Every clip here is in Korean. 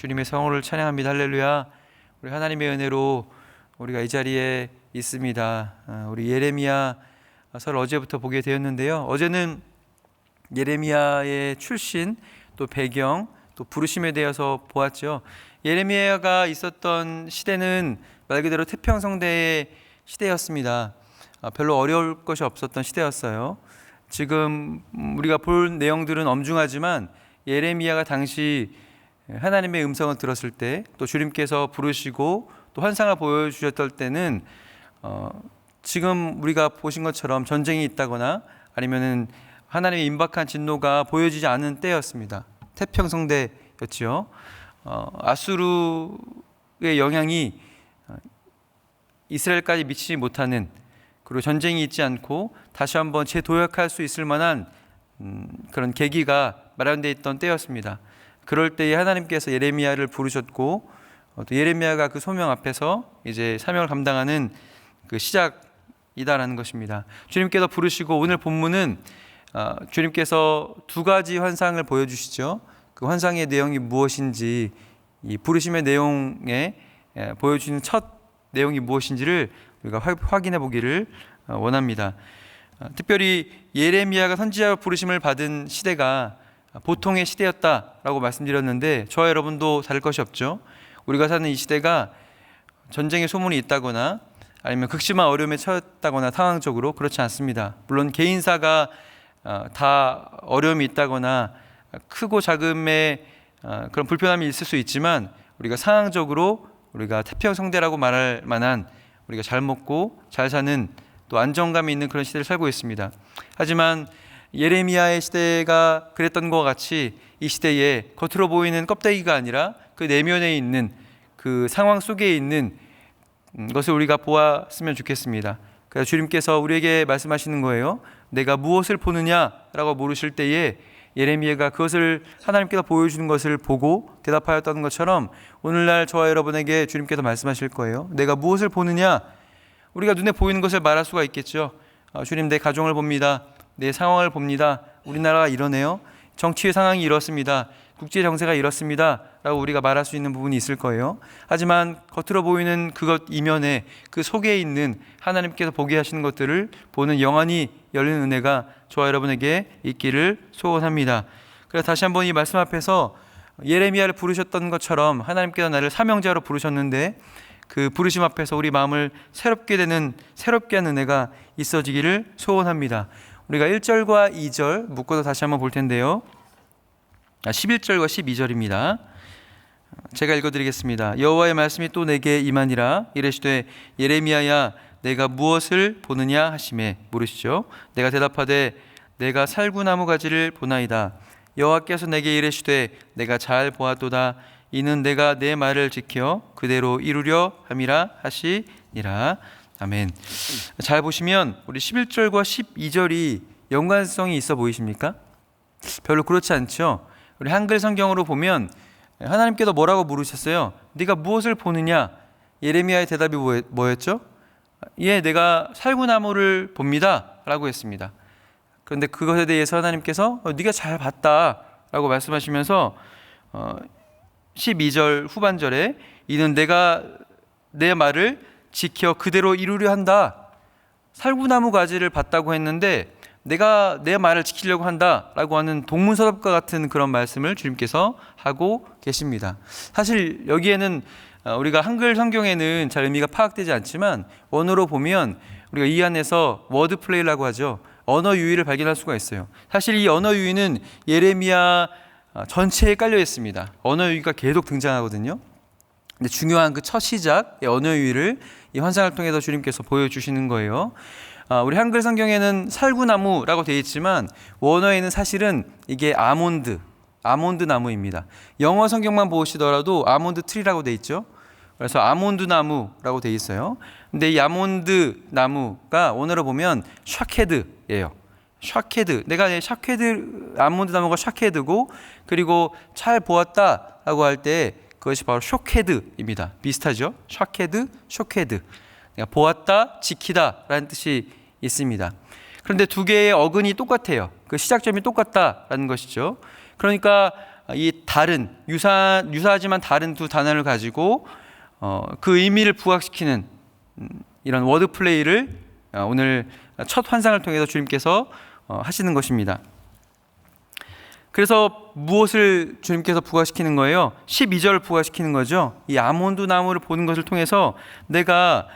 주님의 성호를 찬양합니다. 할렐루야. 우리 하나님의 은혜로 우리가 이 자리에 있습니다. 우리 예레미야서를 어제부터 보게 되었는데요. 어제는 예레미야의 출신, 또 배경, 또 부르심에 대해서 보았죠. 예레미야가 있었던 시대는 말 그대로 태평성대의 시대였습니다. 별로 어려울 것이 없었던 시대였어요. 지금 우리가 볼 내용들은 엄중하지만 예레미야가 당시 하나님의 음성을 들었을 때, 또 주님께서 부르시고 또 환상을 보여주셨던 때는 지금 우리가 보신 것처럼 전쟁이 있다거나 아니면은 하나님의 임박한 진노가 보여지지 않은 때였습니다. 태평성대였죠. 아수르의 영향이 이스라엘까지 미치지 못하는, 그리고 전쟁이 있지 않고 다시 한번 재도약할 수 있을 만한 그런 계기가 마련되어 있던 때였습니다. 그럴 때에 하나님께서 예레미야를 부르셨고, 또 예레미야가 그 소명 앞에서 이제 사명을 감당하는 그 시작이다라는 것입니다. 주님께서 부르시고, 오늘 본문은 주님께서 두 가지 환상을 보여주시죠. 그 환상의 내용이 무엇인지, 이 부르심의 내용에 보여주는 첫 내용이 무엇인지를 우리가 확인해 보기를 원합니다. 특별히 예레미야가 선지자로 부르심을 받은 시대가 보통의 시대였다라고 말씀드렸는데, 저와 여러분도 다를 것이 없죠. 우리가 사는 이 시대가 전쟁의 소문이 있다거나 아니면 극심한 어려움에 처했다거나 상황적으로 그렇지 않습니다. 물론 개인사가 다 어려움이 있다거나 크고 작음의 그런 불편함이 있을 수 있지만, 우리가 상황적으로 우리가 태평성대라고 말할 만한, 우리가 잘 먹고 잘 사는, 또 안정감이 있는 그런 시대를 살고 있습니다. 하지만 예레미야의 시대가 그랬던 것과 같이 이 시대에 겉으로 보이는 껍데기가 아니라 그 내면에 있는 그 상황 속에 있는 것을 우리가 보았으면 좋겠습니다. 그래서 주님께서 우리에게 말씀하시는 거예요. 내가 무엇을 보느냐라고 물으실 때에 예레미야가 그것을 하나님께서 보여주는 것을 보고 대답하였다는 것처럼, 오늘날 저와 여러분에게 주님께서 말씀하실 거예요. 내가 무엇을 보느냐? 우리가 눈에 보이는 것을 말할 수가 있겠죠. 주님, 내 가정을 봅니다. 내 상황을 봅니다. 우리나라가 이러네요. 정치의 상황이 이렇습니다. 국제 정세가 이렇습니다 라고 우리가 말할 수 있는 부분이 있을 거예요. 하지만 겉으로 보이는 그것 이면에, 그 속에 있는 하나님께서 보게 하시는 것들을 보는 영안이 열리는 은혜가 저와 여러분에게 있기를 소원합니다. 그래서 다시 한번 이 말씀 앞에서 예레미야를 부르셨던 것처럼 하나님께서 나를 사명자로 부르셨는데, 그 부르심 앞에서 우리 마음을 새롭게 하는 은혜가 있어지기를 소원합니다. 우리가 1절과 2절 묶어서 다시 한번 볼 텐데요. 11절과 12절입니다. 제가 읽어드리겠습니다. 여호와의 말씀이 또 내게 임하니라. 이르시되 예레미야야, 내가 무엇을 보느냐 하시매 물으시죠. 내가 대답하되 내가 살구나무 가지를 보나이다. 여호와께서 내게 이르시되 내가 잘 보았도다. 이는 내가 내 말을 지켜 그대로 이루려 함이라 하시니라. 아멘. 잘 보시면 우리 11절과 12절이 연관성이 있어 보이십니까? 별로 그렇지 않죠. 우리 한글 성경으로 보면 하나님께서 뭐라고 물으셨어요? 네가 무엇을 보느냐? 예레미야의 대답이 뭐였죠? 예, 내가 살구나무를 봅니다 라고 했습니다. 그런데 그것에 대해서 하나님께서 네가 잘 봤다 라고 말씀하시면서 12절 후반절에 이는 내가 내 말을 지켜 그대로 이루려 한다. 살구나무 가지를 봤다고 했는데 내가 내 말을 지키려고 한다라고 하는 동문서답과 같은 그런 말씀을 주님께서 하고 계십니다. 사실 여기에는 우리가 한글 성경에는 잘 의미가 파악되지 않지만, 원어로 보면 우리가 이 안에서 워드 플레이라고 하죠. 언어 유희를 발견할 수가 있어요. 사실 이 언어 유희는 예레미야 전체에 깔려 있습니다. 언어 유희가 계속 등장하거든요. 근데 중요한 그 첫 시작의 언어 유희를 이 환상을 통해서 주님께서 보여주시는 거예요. 우리 한글 성경에는 살구나무라고 되어 있지만 원어에는 사실은 이게 아몬드 나무입니다. 영어 성경만 보시더라도 아몬드 트리라고 되어 있죠. 그래서 아몬드 나무라고 되어 있어요. 근데 이 아몬드 나무가 원어로 보면 샤케드예요. 샤케드. 내가 샤케드, 아몬드 나무가 샤케드고, 그리고 잘 보았다라고 할 때 그것이 바로 쇼케드입니다. 비슷하죠? 샤케드, 쇼케드. 내가 보았다, 지키다 라는 뜻이 있습니다. 그런데 두 개의 어근이 똑같아요. 그 시작점이 똑같다라는 것이죠. 그러니까 이 다른 유사하지만 다른 두 단어를 가지고 그 의미를 부각시키는 이런 워드 플레이를 오늘 첫 환상을 통해서 주님께서 하시는 것입니다. 그래서 무엇을 주님께서 부각시키는 거예요? 12절을 부각시키는 거죠. 이 아몬드 나무를 보는 것을 통해서 내가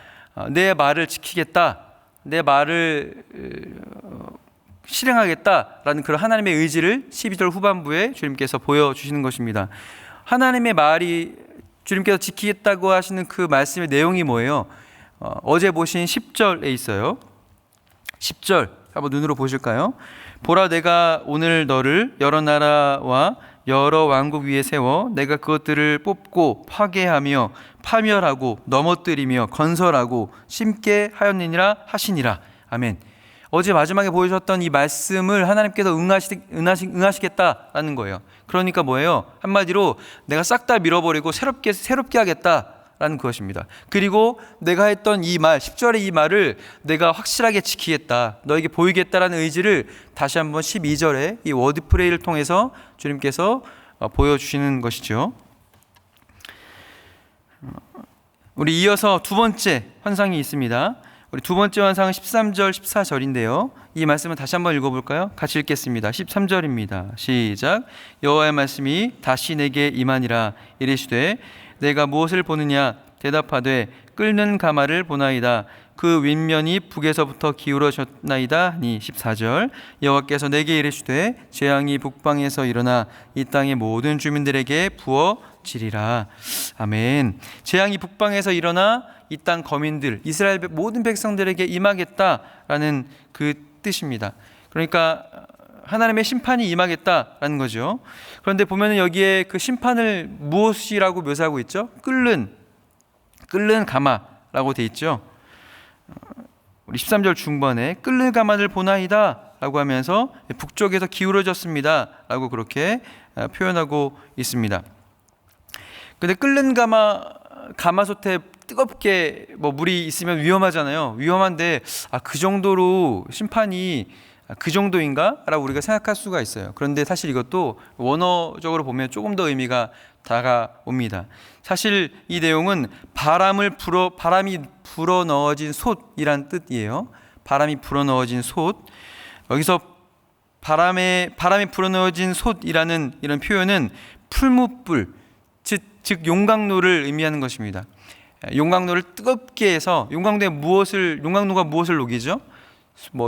내 말을 지키겠다, 내 말을 실행하겠다라는 그런 하나님의 의지를 12절 후반부에 주님께서 보여주시는 것입니다. 하나님의 말이 주님께서 지키겠다고 하시는 그 말씀의 내용이 뭐예요? 어제 보신 10절에 있어요. 10절 한번 눈으로 보실까요? 보라, 내가 오늘 너를 여러 나라와 여러 왕국 위에 세워 내가 그것들을 뽑고 파괴하며 파멸하고 넘어뜨리며 건설하고 심게 하였느니라 하시니라. 아멘. 어제 마지막에 보여주셨던 이 말씀을 하나님께서 응하시겠다라는 거예요. 그러니까 뭐예요? 한마디로 내가 싹 다 밀어버리고 새롭게 하겠다라는 것입니다. 그리고 내가 했던 이 말, 10절의 이 말을 내가 확실하게 지키겠다, 너에게 보이겠다라는 의지를 다시 한번 12절의 이 워드 프레이를 통해서 주님께서 보여주시는 것이죠. 우리 이어서 두 번째 환상이 있습니다. 우리 두 번째 환상은 13절, 14절인데요. 이 말씀을 다시 한번 읽어볼까요? 같이 읽겠습니다. 13절입니다. 시작. 여호와의 말씀이 다시 내게 임하니라. 이르시되 내가 무엇을 보느냐? 대답하되 끓는 가마를 보나이다. 그 윗면이 북에서부터 기울어졌나이다 하니. 14절. 여호와께서 내게 이르시되 재앙이 북방에서 일어나 이 땅의 모든 주민들에게 부어지리라. 아멘. 재앙이 북방에서 일어나 이 땅 거민들, 이스라엘 모든 백성들에게 임하겠다라는 그 뜻입니다. 그러니까 하나님의 심판이 임하겠다라는 거죠. 그런데 보면은 여기에 그 심판을 무엇이라고 묘사하고 있죠? 끓는 가마라고 돼 있죠. 우리 13절 중반에 끓는 가마를 보나이다 라고 하면서 북쪽에서 기울어졌습니다 라고 그렇게 표현하고 있습니다. 근데 끓는 가마솥에 뜨겁게 물이 있으면 위험하잖아요. 위험한데 그 정도로 심판이 그 정도인가? 라고 우리가 생각할 수가 있어요. 그런데 사실 이것도 원어적으로 보면 조금 더 의미가 다가옵니다. 사실 이 내용은 바람이 불어 넣어진 솥이란 뜻이에요. 바람이 불어 넣어진 솥. 여기서 바람이 불어 넣어진 솥이라는 이런 표현은 풀무불, 즉 용광로를 의미하는 것입니다. 용광로를 뜨겁게 해서 용광로가 무엇을 녹이죠?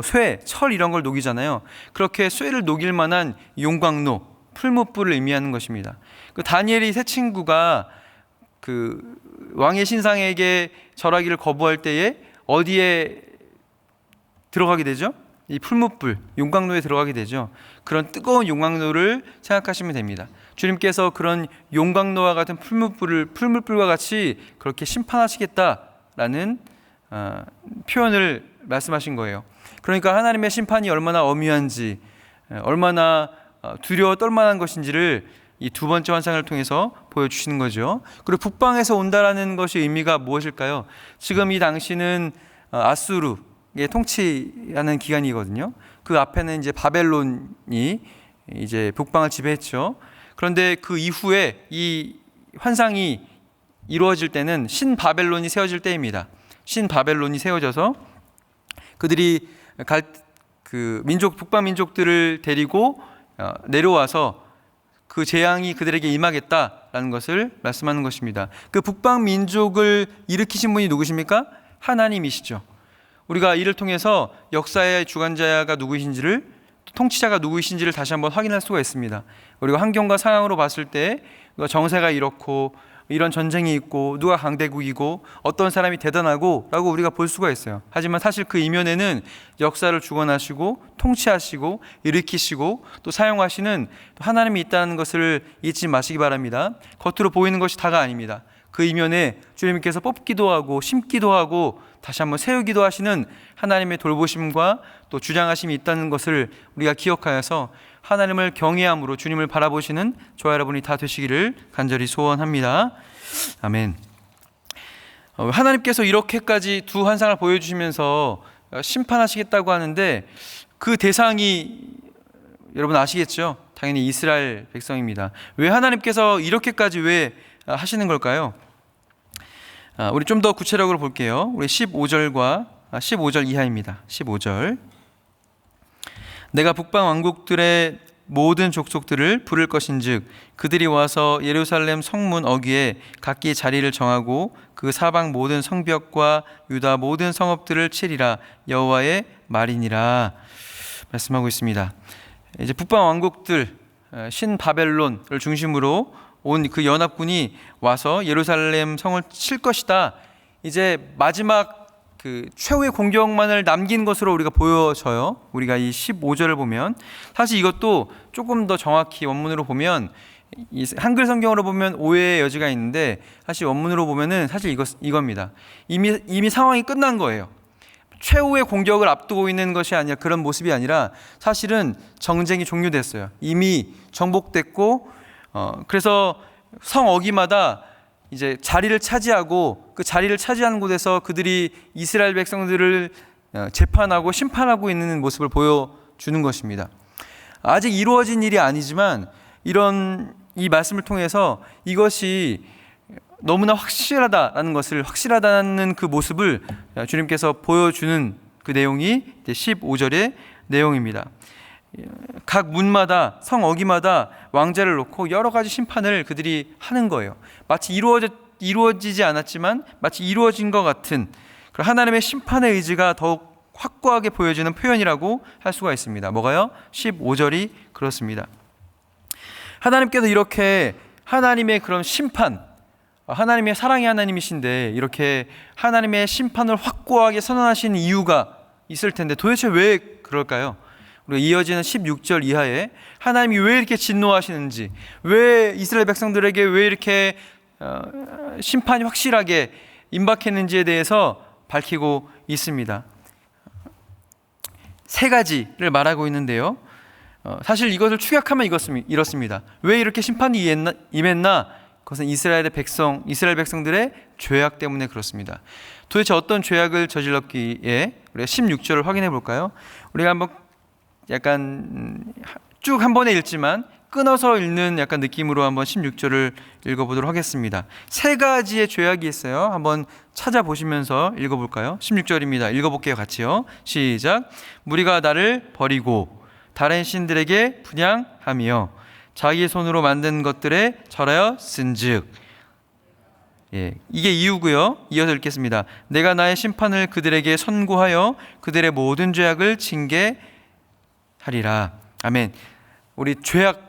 쇠, 철 이런 걸 녹이잖아요. 그렇게 쇠를 녹일 만한 용광로, 풀무불을 의미하는 것입니다. 그 다니엘이 세 친구가 그 왕의 신상에게 절하기를 거부할 때에 어디에 들어가게 되죠? 이 풀무불, 용광로에 들어가게 되죠. 그런 뜨거운 용광로를 생각하시면 됩니다. 주님께서 그런 용광로와 같은 풀무불과 같이 그렇게 심판하시겠다라는 표현을 말씀하신 거예요. 그러니까 하나님의 심판이 얼마나 엄위한지, 얼마나 두려워 떨만한 것인지를 이 두 번째 환상을 통해서 보여주시는 거죠. 그리고 북방에서 온다라는 것이 의미가 무엇일까요? 지금 이 당시는 아수르의 통치하는 기간이거든요. 그 앞에는 이제 바벨론이 이제 북방을 지배했죠. 그런데 그 이후에 이 환상이 이루어질 때는 신바벨론이 세워질 때입니다. 신바벨론이 세워져서 그들이 북방 민족들을 데리고 내려와서 그 재앙이 그들에게 임하겠다라는 것을 말씀하는 것입니다. 그 북방 민족을 일으키신 분이 누구십니까? 하나님이시죠. 우리가 이를 통해서 역사의 주관자가 누구이신지를, 통치자가 누구이신지를 다시 한번 확인할 수가 있습니다. 우리가 환경과 상황으로 봤을 때 정세가 이렇고 이런 전쟁이 있고 누가 강대국이고 어떤 사람이 대단하고 라고 우리가 볼 수가 있어요. 하지만 사실 그 이면에는 역사를 주관하시고 통치하시고 일으키시고 또 사용하시는 하나님이 있다는 것을 잊지 마시기 바랍니다. 겉으로 보이는 것이 다가 아닙니다. 그 이면에 주님께서 뽑기도 하고 심기도 하고 다시 한번 세우기도 하시는 하나님의 돌보심과 또 주장하심이 있다는 것을 우리가 기억하여서 하나님을 경외함으로 주님을 바라보시는 저와 여러분이 다 되시기를 간절히 소원합니다. 아멘. 하나님께서 이렇게까지 두 환상을 보여주시면서 심판하시겠다고 하는데 그 대상이 여러분 아시겠죠? 당연히 이스라엘 백성입니다. 왜 하나님께서 이렇게까지 왜 하시는 걸까요? 우리 좀 더 구체적으로 볼게요. 우리 15절 이하입니다. 15절. 내가 북방 왕국들의 모든 족속들을 부를 것인즉 그들이 와서 예루살렘 성문 어귀에 각기 자리를 정하고 그 사방 모든 성벽과 유다 모든 성읍들을 치리라. 여호와의 말이니라 말씀하고 있습니다. 이제 북방 왕국들 신바벨론을 중심으로 온 그 연합군이 와서 예루살렘 성을 칠 것이다. 이제 마지막 그 최후의 공격만을 남긴 것으로 우리가 보여져요. 우리가 이 15절을 보면 사실 이것도 조금 더 정확히 원문으로 보면 이 한글 성경으로 보면 오해의 여지가 있는데 사실 원문으로 보면은 사실 이겁니다. 이미 상황이 끝난 거예요. 최후의 공격을 앞두고 있는 것이 아니라 그런 모습이 아니라 사실은 정쟁이 종료됐어요. 이미 정복됐고 그래서 성 어귀마다 이제 자리를 차지하고 그 자리를 차지하는 곳에서 그들이 이스라엘 백성들을 재판하고 심판하고 있는 모습을 보여주는 것입니다. 아직 이루어진 일이 아니지만 이 말씀을 통해서 이것이 너무나 확실하다는 그 모습을 주님께서 보여주는 그 내용이 15절의 내용입니다. 각 문마다 성 어귀마다 왕자를 놓고 여러 가지 심판을 그들이 하는 거예요. 마치 이루어지지 않았지만 마치 이루어진 것 같은 하나님의 심판의 의지가 더욱 확고하게 보여지는 표현이라고 할 수가 있습니다. 뭐가요? 15절이 그렇습니다. 하나님께서 이렇게 하나님의 그런 심판, 하나님의 사랑의 하나님이신데 이렇게 하나님의 심판을 확고하게 선언하신 이유가 있을 텐데 도대체 왜 그럴까요? 우리가 이어지는 16절 이하에 하나님이 왜 이렇게 진노하시는지, 왜 이스라엘 백성들에게 왜 이렇게 심판이 확실하게 임박했는지에 대해서 밝히고 있습니다. 세 가지를 말하고 있는데요. 사실 이것을 축약하면 이렇습니다. 왜 이렇게 심판이 임했나? 그것은 이스라엘 백성들의 죄악 때문에 그렇습니다. 도대체 어떤 죄악을 저질렀기에 우리가 16절을 확인해 볼까요? 우리가 한번 약간 쭉 한 번에 읽지만 끊어서 읽는 약간 느낌으로 한번 16절을 읽어보도록 하겠습니다. 세 가지의 죄악이 있어요. 한번 찾아보시면서 읽어볼까요? 16절입니다. 읽어볼게요. 같이요. 시작. 무리가 나를 버리고 다른 신들에게 분향하며 자기 손으로 만든 것들에 절하여 쓴즉. 이게 이유고요. 이어서 읽겠습니다. 내가 나의 심판을 그들에게 선고하여 그들의 모든 죄악을 징계하리라. 아멘. 우리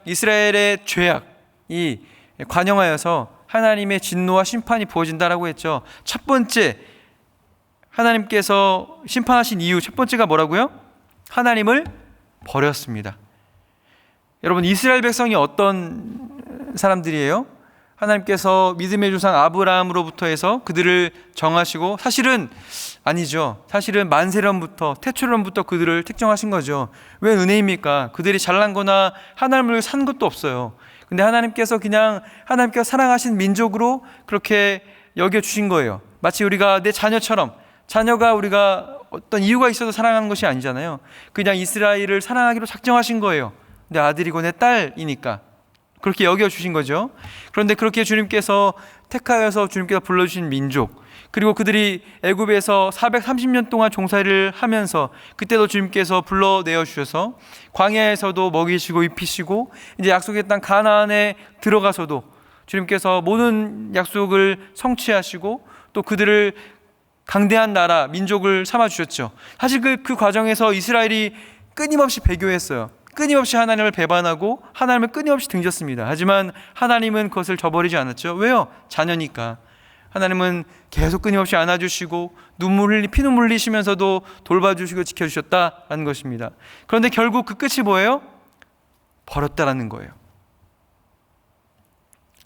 이스라엘의 죄악이 관영하여서 하나님의 진노와 심판이 부어진다라고 했죠. 첫 번째, 하나님께서 심판하신 이유 첫 번째가 뭐라고요? 하나님을 버렸습니다. 여러분, 이스라엘 백성이 어떤 사람들이에요? 하나님께서 믿음의 조상 아브라함으로부터 해서 그들을 정하시고 사실은 아니죠. 사실은 만세련부터 태초련부터 그들을 택정하신 거죠. 왜 은혜입니까? 그들이 잘난 거나 하나님을 산 것도 없어요. 근데 하나님께서 사랑하신 민족으로 그렇게 여겨주신 거예요. 마치 우리가 내 자녀처럼, 자녀가 우리가 어떤 이유가 있어서 사랑하는 것이 아니잖아요. 그냥 이스라엘을 사랑하기로 작정하신 거예요. 내 아들이고 내 딸이니까 그렇게 여겨주신 거죠. 그런데 그렇게 주님께서 택하여서 주님께서 불러주신 민족, 그리고 그들이 애굽에서 430년 동안 종살이를 하면서 그때도 주님께서 불러내어 주셔서 광야에서도 먹이시고 입히시고 이제 약속의 땅 가나안에 들어가서도 주님께서 모든 약속을 성취하시고 또 그들을 강대한 나라 민족을 삼아 주셨죠. 사실 그 과정에서 이스라엘이 끊임없이 배교했어요. 끊임없이 하나님을 배반하고 하나님을 끊임없이 등졌습니다. 하지만 하나님은 그것을 저버리지 않았죠. 왜요? 자녀니까. 하나님은 계속 끊임없이 안아주시고 피눈물 흘리시면서도 돌봐주시고 지켜주셨다라는 것입니다. 그런데 결국 그 끝이 뭐예요? 버렸다라는 거예요.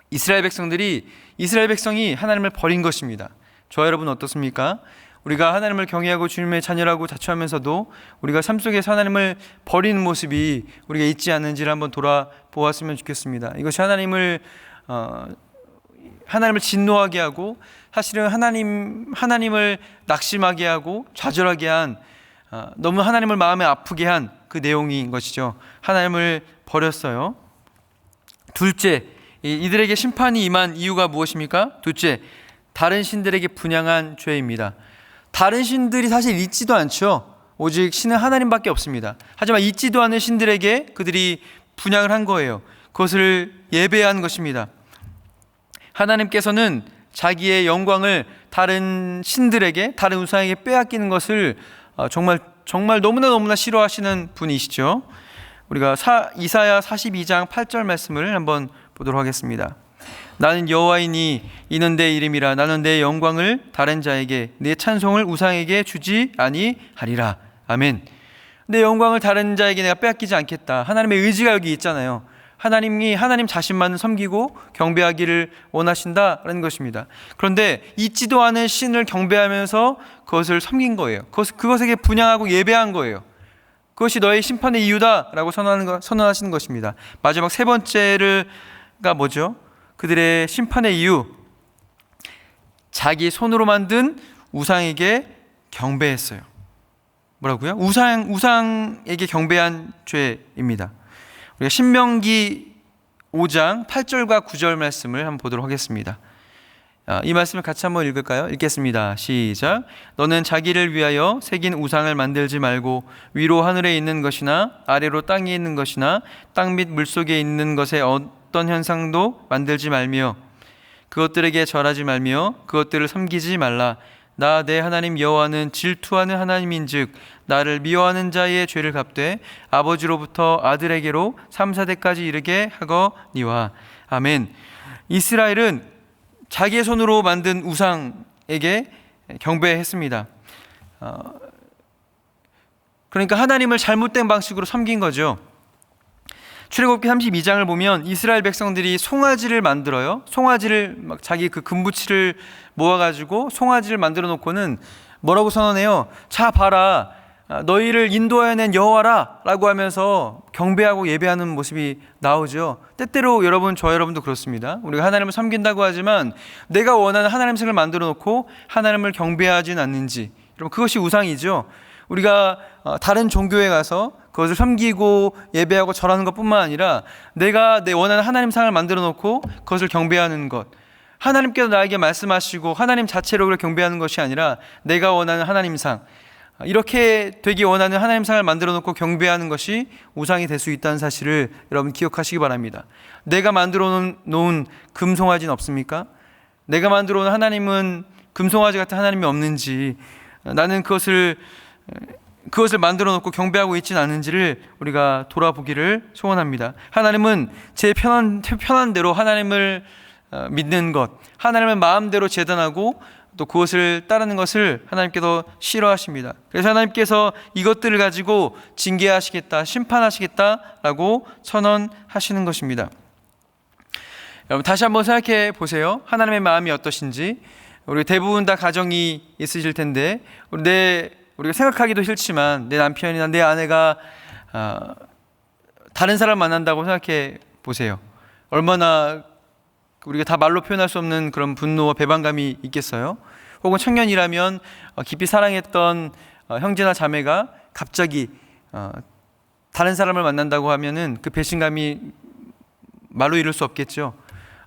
이스라엘 백성이 하나님을 버린 것입니다. 저와 여러분 어떻습니까? 우리가 하나님을 경외하고 주님의 자녀라고 자처하면서도 우리가 삶 속에서 하나님을 버리는 모습이 우리가 있지 않는지를 한번 돌아보았으면 좋겠습니다. 이것이 하나님을 진노하게 하고 사실은 하나님을 낙심하게 하고 좌절하게 한 너무 하나님을 마음에 아프게 한 그 내용인 것이죠. 하나님을 버렸어요. 둘째, 이들에게 심판이 임한 이유가 무엇입니까? 둘째, 다른 신들에게 분향한 죄입니다. 다른 신들이 사실 있지도 않죠. 오직 신은 하나님밖에 없습니다. 하지만 있지도 않은 신들에게 그들이 분향을 한 거예요. 그것을 예배한 것입니다. 하나님께서는 자기의 영광을 다른 신들에게, 다른 우상에게 빼앗기는 것을 정말 너무나 싫어하시는 분이시죠. 우리가 이사야 42장 8절 말씀을 한번 보도록 하겠습니다. 나는 여호와이니 이는 내 이름이라. 나는 내 영광을 다른 자에게, 내 찬송을 우상에게 주지 아니하리라. 아멘. 내 영광을 다른 자에게 내가 빼앗기지 않겠다. 하나님의 의지가 여기 있잖아요. 하나님이 하나님 자신만을 섬기고 경배하기를 원하신다라는 것입니다. 그런데 있지도 않은 신을 경배하면서 그것을 섬긴 거예요. 그것에게 분향하고 예배한 거예요. 그것이 너의 심판의 이유다라고 선언하시는 것입니다. 마지막 세 번째가 뭐죠? 그들의 심판의 이유, 자기 손으로 만든 우상에게 경배했어요. 뭐라고요? 우상에게 경배한 죄입니다. 우리가 신명기 5장 8절과 9절 말씀을 한번 보도록 하겠습니다. 이 말씀을 같이 한번 읽을까요? 읽겠습니다. 시작. 너는 자기를 위하여 새긴 우상을 만들지 말고 위로 하늘에 있는 것이나 아래로 땅에 있는 것이나 땅 및 물속에 있는 것의 어떤 현상도 만들지 말며 그것들에게 절하지 말며 그것들을 섬기지 말라. 나 내 하나님 여호와는 질투하는 하나님인즉 나를 미워하는 자의 죄를 갚되 아버지로부터 아들에게로 3, 4대까지 이르게 하거니와. 아멘. 이스라엘은 자기의 손으로 만든 우상에게 경배했습니다. 그러니까 하나님을 잘못된 방식으로 섬긴 거죠. 출애굽기 32장을 보면 이스라엘 백성들이 송아지를 만들어요. 송아지를 막 자기 그 금부치를 모아가지고 송아지를 만들어 놓고는 뭐라고 선언해요? 자 봐라, 너희를 인도하여낸 여호와라 라고 하면서 경배하고 예배하는 모습이 나오죠. 때때로 저 여러분도 그렇습니다. 우리가 하나님을 섬긴다고 하지만 내가 원하는 하나님색을 만들어 놓고 하나님을 경배하진 않는지, 여러분 그것이 우상이죠. 우리가 다른 종교에 가서 그것을 섬기고 예배하고 절하는 것뿐만 아니라 내가 내 원하는 하나님상을 만들어 놓고 그것을 경배하는 것, 하나님께서 나에게 말씀하시고 하나님 자체로 그를 경배하는 것이 아니라 내가 원하는 하나님상, 이렇게 되기 원하는 하나님상을 만들어 놓고 경배하는 것이 우상이 될 수 있다는 사실을 여러분 기억하시기 바랍니다. 내가 만들어 놓은 금송아지는 없습니까? 내가 만들어 놓은 하나님은 금송아지 같은 하나님이 없는지, 나는 그것을 만들어 놓고 경배하고 있지는 않은지를 우리가 돌아보기를 소원합니다. 하나님은 제 편한 대로 하나님을 믿는 것, 하나님을 마음대로 재단하고 또 그것을 따르는 것을 하나님께서 싫어하십니다. 그래서 하나님께서 이것들을 가지고 징계하시겠다, 심판하시겠다라고 선언하시는 것입니다. 여러분 다시 한번 생각해 보세요. 하나님의 마음이 어떠신지. 우리 대부분 다 가정이 있으실 텐데 우리가 생각하기도 싫지만 내 남편이나 내 아내가 다른 사람 만난다고 생각해 보세요. 얼마나 우리가 다 말로 표현할 수 없는 그런 분노와 배반감이 있겠어요? 혹은 청년이라면 깊이 사랑했던 형제나 자매가 갑자기 다른 사람을 만난다고 하면은 그 배신감이 말로 이룰 수 없겠죠.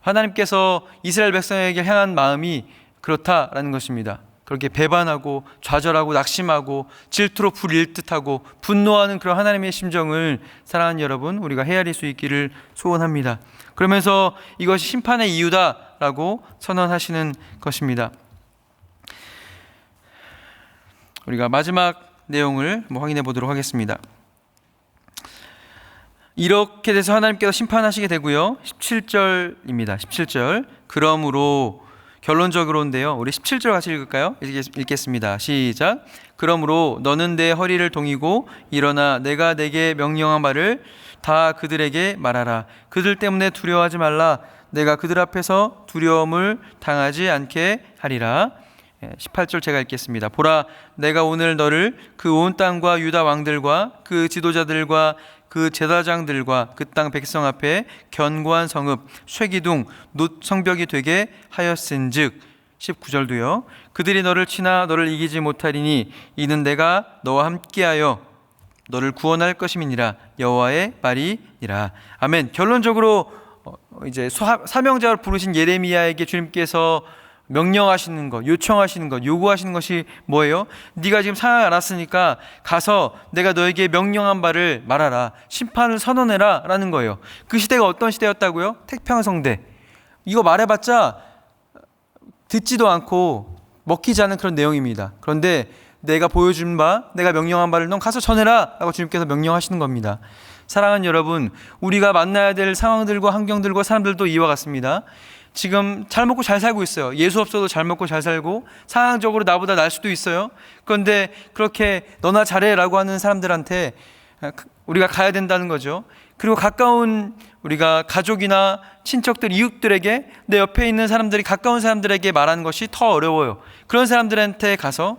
하나님께서 이스라엘 백성에게 향한 마음이 그렇다라는 것입니다. 그렇게 배반하고 좌절하고 낙심하고 질투로 불일듯하고 분노하는 그런 하나님의 심정을 사랑하는 여러분, 우리가 헤아릴 수 있기를 소원합니다. 그러면서 이것이 심판의 이유다라고 선언하시는 것입니다. 우리가 마지막 내용을 확인해 보도록 하겠습니다. 이렇게 돼서 하나님께서 심판하시게 되고요. 17절입니다. 17절. 그러므로 결론적으로인데요. 우리 17절 같이 읽을까요? 읽겠습니다. 시작. 그러므로 너는 내 허리를 동이고 일어나 내가 내게 명령한 말을 다 그들에게 말하라. 그들 때문에 두려워하지 말라. 내가 그들 앞에서 두려움을 당하지 않게 하리라. 18절 제가 읽겠습니다. 보라, 내가 오늘 너를 그 온 땅과 유다 왕들과 그 지도자들과 그 제사장들과 그 땅 백성 앞에 견고한 성읍 쇠기둥 놋 성벽이 되게 하였은즉. 19절도요. 그들이 너를 치나 너를 이기지 못하리니 이는 내가 너와 함께하여 너를 구원할 것임이니라. 여호와의 말이니라. 아멘. 결론적으로 이제 사명자로 부르신 예레미야에게 주님께서 명령하시는 것, 요청하시는 것, 요구하시는 것이 뭐예요? 네가 지금 상황을 알았으니까 가서 내가 너에게 명령한 바를 말하라. 심판을 선언해라 라는 거예요. 그 시대가 어떤 시대였다고요? 태평성대. 이거 말해봤자 듣지도 않고 먹히지 않는 그런 내용입니다. 그런데 내가 보여준 바, 내가 명령한 바를 넌 가서 전해라 라고 주님께서 명령하시는 겁니다. 사랑하는 여러분, 우리가 만나야 될 상황들과 환경들과 사람들도 이와 같습니다. 지금 잘 먹고 잘 살고 있어요. 예수 없어도 잘 먹고 잘 살고 상황적으로 나보다 날 수도 있어요. 그런데 그렇게 너나 잘해 라고 하는 사람들한테 우리가 가야 된다는 거죠. 그리고 가까운 우리가 가족이나 친척들, 이웃들에게, 내 옆에 있는 사람들이 가까운 사람들에게 말하는 것이 더 어려워요. 그런 사람들한테 가서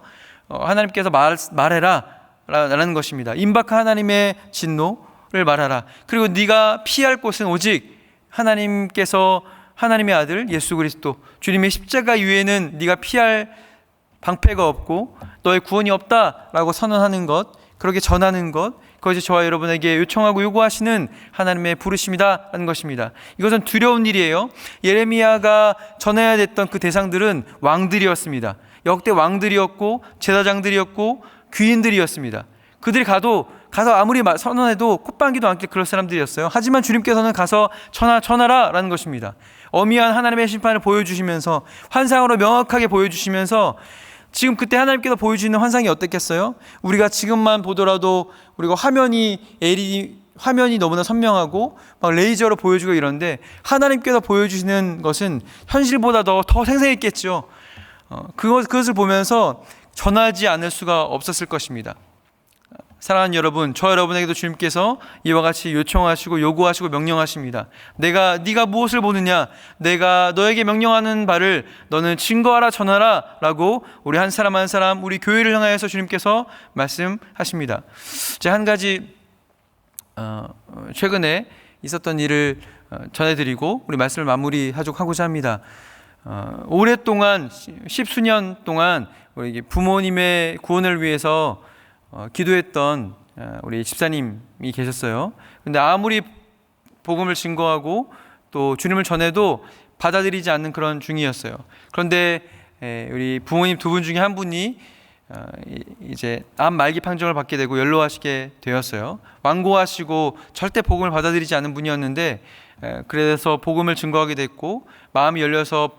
하나님께서 말해라 라는 것입니다. 임박한 하나님의 진노를 말하라. 그리고 네가 피할 곳은 오직 하나님께서, 하나님의 아들 예수 그리스도, 주님의 십자가 위에는 네가 피할 방패가 없고 너의 구원이 없다라고 선언하는 것, 그렇게 전하는 것, 그것이 저와 여러분에게 요청하고 요구하시는 하나님의 부르심이다라는 것입니다. 이것은 두려운 일이에요. 예레미야가 전해야 됐던 그 대상들은 왕들이었습니다. 역대 왕들이었고 제사장들이었고 귀인들이었습니다. 그들이 가서 아무리 선언해도 콧방귀도 안 낄 그런 사람들이었어요. 하지만 주님께서는 가서 전하라 라는 것입니다. 어미한 하나님의 심판을 보여주시면서, 환상으로 명확하게 보여주시면서, 지금 그때 하나님께서 보여주시는 환상이 어땠겠어요? 우리가 지금만 보더라도 우리가 화면이 너무나 선명하고 막 레이저로 보여주고 이런데, 하나님께서 보여주시는 것은 현실보다 더 생생했겠죠. 그것을 보면서 전하지 않을 수가 없었을 것입니다. 사랑하는 여러분, 저 여러분에게도 주님께서 이와 같이 요청하시고 요구하시고 명령하십니다. 네가 무엇을 보느냐? 내가 너에게 명령하는 바를 너는 증거하라, 전하라 라고 우리 한 사람 한 사람, 우리 교회를 향하여서 주님께서 말씀하십니다. 제가 한 가지 최근에 있었던 일을 전해드리고 우리 말씀을 마무리하고자 합니다. 오랫동안, 십수년 동안 우리 부모님의 구원을 위해서 기도했던 우리 집사님이 계셨어요. 근데 아무리 복음을 증거하고 또 주님을 전해도 받아들이지 않는 그런 중이었어요. 그런데 우리 부모님 두 분 중에 한 분이 이제 암 말기 판정을 받게 되고 연로하시게 되었어요. 완고하시고 절대 복음을 받아들이지 않는 분이었는데, 그래서 복음을 증거하게 됐고 마음이 열려서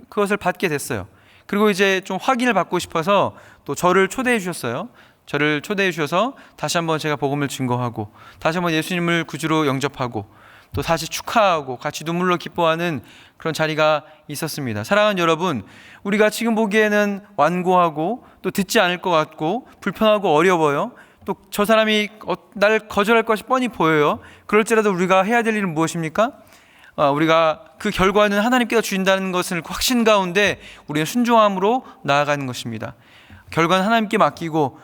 그것을 받게 됐어요. 그리고 이제 좀 확인을 받고 싶어서 또 저를 초대해 주셨어요. 저를 초대해 주셔서 다시 한번 제가 복음을 증거하고, 다시 한번 예수님을 구주로 영접하고, 또 다시 축하하고 같이 눈물로 기뻐하는 그런 자리가 있었습니다. 사랑하는 여러분, 우리가 지금 보기에는 완고하고 또 듣지 않을 것 같고 불편하고 어려워요. 또 저 사람이 나를 거절할 것이 뻔히 보여요. 그럴지라도 우리가 해야 될 일은 무엇입니까? 우리가 그 결과는 하나님께서 주신다는 것을 확신 가운데 우리는 순종함으로 나아가는 것입니다. 결과는 하나님께 맡기고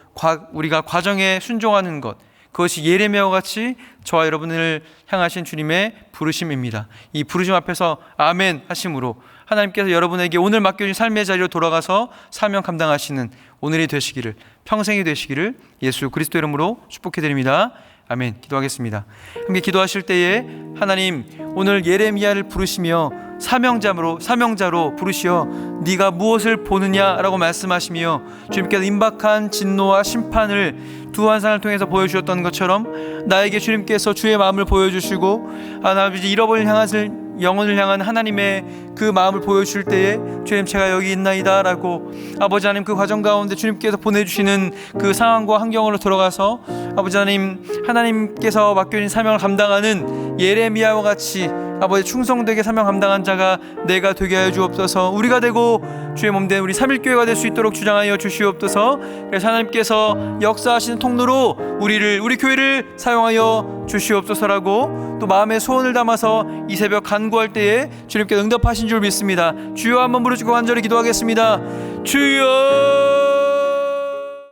우리가 과정에 순종하는 것, 그것이 예레미야와 같이 저와 여러분을 향하신 주님의 부르심입니다. 이 부르심 앞에서 아멘 하심으로 하나님께서 여러분에게 오늘 맡겨진 삶의 자리로 돌아가서 사명 감당하시는 오늘이 되시기를, 평생이 되시기를 예수 그리스도 이름으로 축복해드립니다. 아멘. 기도하겠습니다. 함께 기도하실 때에 하나님, 오늘 예레미야를 부르시며 사명자로 부르시어 네가 무엇을 보느냐라고 말씀하시며 주님께서 임박한 진노와 심판을 두 환상을 통해서 보여주셨던 것처럼 나에게 주님께서 주의 마음을 보여주시고 아버지 잃어버린 영혼을 향한 하나님의 그 마음을 보여주실 때에 주님 제가 여기 있나이다 라고 아버지 하나님 그 과정 가운데 주님께서 보내주시는 그 상황과 환경으로 들어가서 아버지 하나님께서 맡겨진 사명을 감당하는 예레미야와 같이 아버지 충성되게 사명 감당한 자가 내가 되게 하여 주옵소서. 우리가 되고 주의 몸된 우리 삼일교회가 될 수 있도록 주장하여 주시옵소서. 그래서 하나님께서 역사하시는 통로로 우리 교회를 사용하여 주시옵소서라고 또 마음의 소원을 담아서 이 새벽 간구할 때에 주님께 응답하신 줄 믿습니다. 주여 한번 부르시고 간절히 기도하겠습니다. 주여